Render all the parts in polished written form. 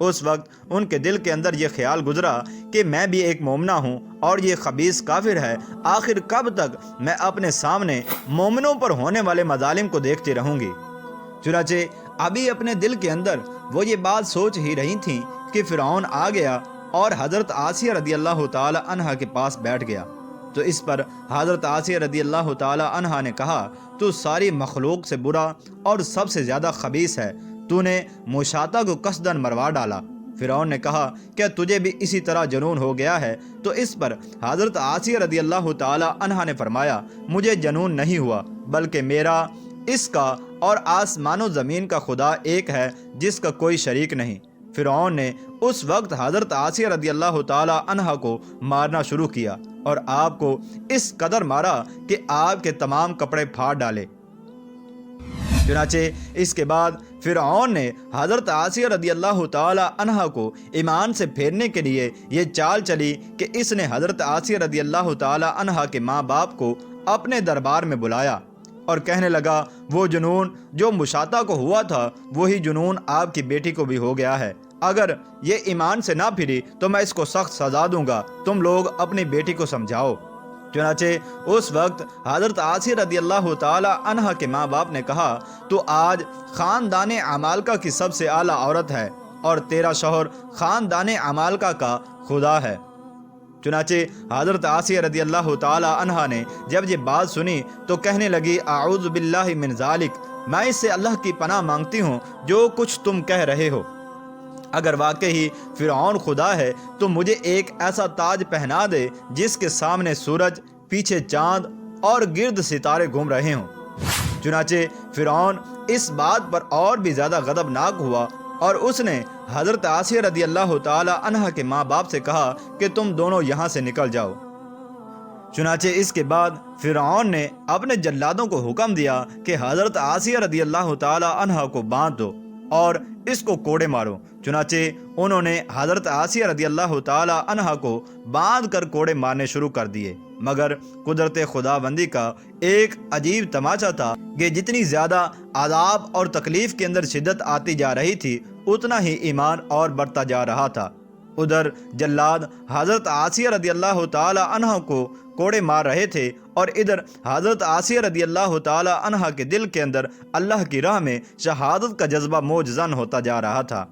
اس وقت ان کے دل کے اندر یہ خیال گزرا کہ میں بھی ایک مومنہ ہوں اور یہ خبیث کافر ہے، آخر کب تک میں اپنے سامنے مومنوں پر ہونے والے مظالم کو دیکھتی رہوں گی۔ چنانچہ ابھی اپنے دل کے اندر وہ یہ بات سوچ ہی رہی تھیں کہ فرعون آ گیا اور حضرت آسیہ رضی اللہ تعالی عنہا کے پاس بیٹھ گیا۔ تو اس پر حضرت آسیہ رضی اللہ تعالی عنہا نے کہا، تو ساری مخلوق سے برا اور سب سے زیادہ خبیث ہے، تو نے مشاطہ کو قصداً مروا ڈالا۔ فرعون نے کہا، کیا تجھے بھی اسی طرح جنون ہو گیا ہے؟ تو اس پر حضرت آسیہ رضی اللہ تعالی عنہا نے فرمایا، مجھے جنون نہیں ہوا، بلکہ میرا، اس کا اور آسمان و زمین کا خدا ایک ہے جس کا کوئی شریک نہیں۔ فرعون نے اس وقت حضرت آسیہ رضی اللہ تعالی عنہا کو مارنا شروع کیا اور آپ کو اس قدر مارا کہ آپ کے تمام کپڑے پھاڑ ڈالے۔ چنانچہ اس کے بعد فرعون نے حضرت آسیہ رضی اللہ تعالی عنہا کو ایمان سے پھیرنے کے لیے یہ چال چلی کہ اس نے حضرت آسیہ رضی اللہ تعالی عنہا کے ماں باپ کو اپنے دربار میں بلایا اور کہنے لگا، وہ جنون جو مشاطہ کو ہوا تھا وہی جنون آپ کی بیٹی کو بھی ہو گیا ہے، اگر یہ ایمان سے نہ پھری تو میں اس کو سخت سزا دوں گا، تم لوگ اپنی بیٹی کو سمجھاؤ۔ چنانچہ اس وقت حضرت آسیہ رضی اللہ تعالی عنہا کے ماں باپ نے کہا، تو آج خاندان عمالقہ کی سب سے اعلیٰ عورت ہے اور تیرا شوہر خاندان عمالقہ کا خدا ہے۔ چنانچہ حضرت آسیہ رضی اللہ تعالی عنہا نے جب یہ بات سنی تو کہنے لگی، اعوذ باللہ من ذالک، میں اس سے اللہ کی پناہ مانگتی ہوں جو کچھ تم کہہ رہے ہو۔ اگر واقعی فرعون خدا ہے تو مجھے ایک ایسا تاج پہنا دے جس کے سامنے سورج، پیچھے چاند اور گرد ستارے گھوم رہے ہوں۔ چنانچہ فرعون اس بات پر اور بھی زیادہ غضبناک ہوا اور اس نے حضرت آسیہ رضی اللہ تعالی عنہا کے ماں باپ سے کہا کہ تم دونوں یہاں سے نکل جاؤ۔ چنانچہ اس کے بعد فرعون نے اپنے جلادوں کو حکم دیا کہ حضرت آسیہ رضی اللہ تعالی عنہا کو باندھ دو اور اس کو کوڑے مارو۔ چنانچہ انہوں نے حضرت آسیہ رضی اللہ تعالی عنہا کو باندھ کر کوڑے مارنے شروع کر دیے، مگر قدرت خداوندی کا ایک عجیب تماشا تھا کہ جتنی زیادہ عذاب اور تکلیف کے اندر شدت آتی جا رہی تھی اتنا ہی ایمان اور بڑھتا جا رہا تھا۔ ادھر جلاد حضرت آسیہ رضی اللہ تعالی عنہا کو کوڑے مار رہے تھے اور ادھر حضرت آسیہ رضی اللہ تعالی عنہا کے دل کے اندر اللہ کی راہ میں شہادت کا جذبہ موجزن ہوتا جا رہا تھا۔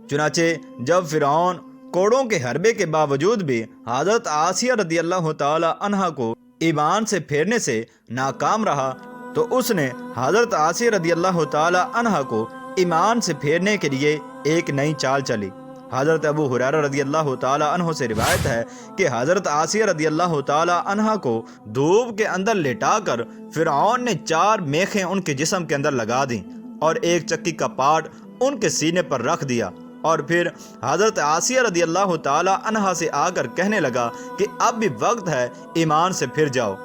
چنانچہ جب فرعون کوڑوں کے حربے کے باوجود بھی حضرت آسیہ رضی اللہ تعالی عنہا کو ایمان سے پھیرنے سے ناکام رہا تو اس نے حضرت آسیہ رضی اللہ تعالی عنہا کو ایمان سے پھیرنے کے لیے ایک نئی چال چلی۔ حضرت ابو ہریرہ رضی اللہ تعالی عنہ سے روایت ہے کہ حضرت آسیہ رضی اللہ تعالی عنہا کو دھوپ کے اندر لٹا کر فرعون نے 4 میخیں ان کے جسم کے اندر لگا دیں اور ایک چکی کا پاٹ ان کے سینے پر رکھ دیا اور پھر حضرت آسیہ رضی اللہ تعالی عنہا سے آ کر کہنے لگا کہ اب بھی وقت ہے، ایمان سے پھر جاؤ۔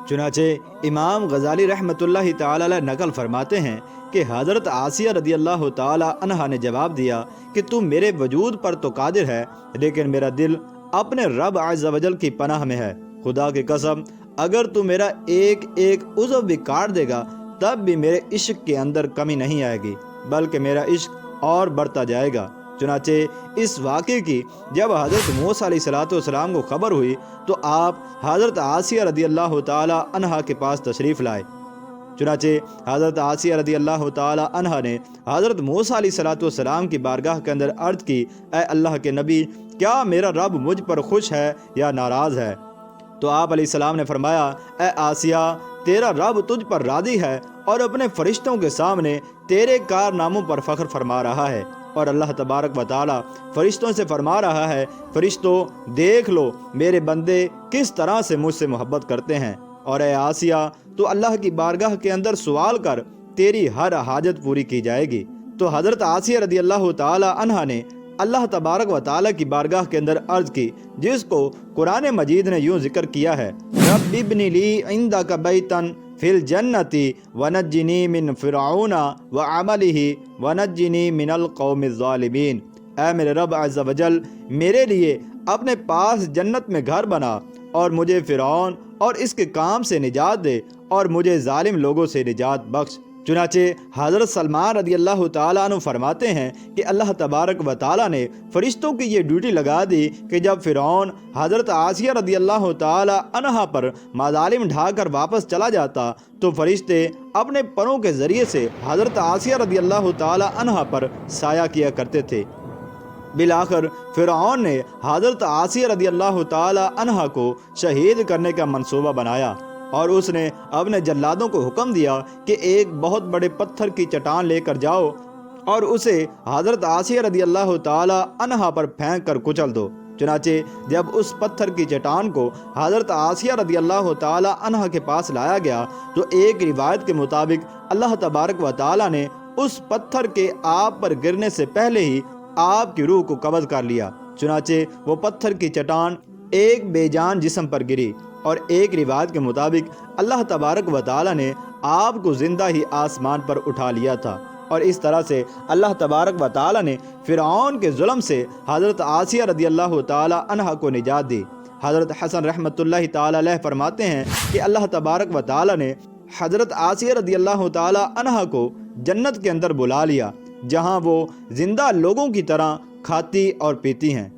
چنانچہ امام غزالی رحمۃ اللہ تعالی علیہ نقل فرماتے ہیں کہ حضرت آسیہ رضی اللہ تعالی عنہا نے جواب دیا کہ تم میرے وجود پر تو قادر ہے لیکن میرا دل اپنے رب عز و جل کی پناہ میں ہے، خدا کی قسم اگر تو میرا ایک ایک عضو بھی کاٹ دے گا تب بھی میرے عشق کے اندر کمی نہیں آئے گی بلکہ میرا عشق اور بڑھتا جائے گا۔ چنانچہ اس واقعے کی جب حضرت موسیٰ علیہ السلام کو خبر ہوئی تو آپ حضرت آسیہ رضی اللہ تعالی عنہا کے پاس تشریف لائے۔ چنانچہ حضرت آسیہ رضی اللہ تعالی عنہا نے حضرت موسیٰ علیہ السلام کی بارگاہ کے اندر عرض کی، اے اللہ کے نبی، کیا میرا رب مجھ پر خوش ہے یا ناراض ہے؟ تو آپ علیہ السلام نے فرمایا، اے آسیہ، تیرا رب تجھ پر راضی ہے اور اپنے فرشتوں کے سامنے تیرے کارناموں پر فخر فرما رہا ہے، اور اللہ تبارک و تعالی فرشتوں سے فرما رہا ہے، فرشتوں دیکھ لو میرے بندے کس طرح سے مجھ سے محبت کرتے ہیں، اور اے آسیہ تو اللہ کی بارگاہ کے اندر سوال کر، تیری ہر حاجت پوری کی جائے گی۔ تو حضرت آسیہ رضی اللہ تعالی عنہا نے اللہ تبارک و تعالی کی بارگاہ کے اندر عرض کی، جس کو قرآن مجید نے یوں ذکر کیا ہے، رب ابن لی عندک بیتا فی الجنت ونجنی من فرعون وعملہ ونجنی من القوم الظالمین۔ اے میرے رب عز و جل، میرے لیے اپنے پاس جنت میں گھر بنا اور مجھے فرعون اور اس کے کام سے نجات دے اور مجھے ظالم لوگوں سے نجات بخش۔ چنانچہ حضرت سلمان رضی اللہ تعالیٰ عنہ فرماتے ہیں کہ اللہ تبارک و تعالیٰ نے فرشتوں کی یہ ڈیوٹی لگا دی کہ جب فرعون حضرت آسیہ رضی اللہ تعالیٰ عنہا پر مظالم ڈھا کر واپس چلا جاتا تو فرشتے اپنے پروں کے ذریعے سے حضرت آسیہ رضی اللہ تعالیٰ عنہا پر سایہ کیا کرتے تھے۔ بالآخر فرعون نے حضرت آسیہ رضی اللہ تعالی عنہا کو شہید کرنے کا منصوبہ بنایا اور اس نے اپنے جلادوں کو حکم دیا کہ ایک بہت بڑے پتھر کی چٹان لے کر جاؤ اور اسے حضرت آسیہ رضی اللہ تعالی عنہا پر پھینک کر کچل دو۔ چنانچہ جب اس پتھر کی چٹان کو حضرت آسیہ رضی اللہ تعالی عنہا کے پاس لایا گیا تو ایک روایت کے مطابق اللہ تبارک و تعالی نے اس پتھر کے آپ پر گرنے سے پہلے ہی آپ کی روح کو قبض کر لیا۔ چنانچہ وہ پتھر کی چٹان ایک بے جان جسم پر گری اور ایک روایت کے مطابق اللہ تبارک و تعالی نے آپ کو زندہ ہی آسمان پر اٹھا لیا تھا، اور اس طرح سے اللہ تبارک و تعالی نے فرعون کے ظلم سے حضرت آسیہ رضی اللہ تعالی عنہا کو نجات دی۔ حضرت حسن رحمۃ اللہ تعالی علیہ فرماتے ہیں کہ اللہ تبارک و تعالی نے حضرت آسیہ رضی اللہ تعالی عنہا کو جنت کے اندر بلا لیا، جہاں وہ زندہ لوگوں کی طرح کھاتی اور پیتی ہیں۔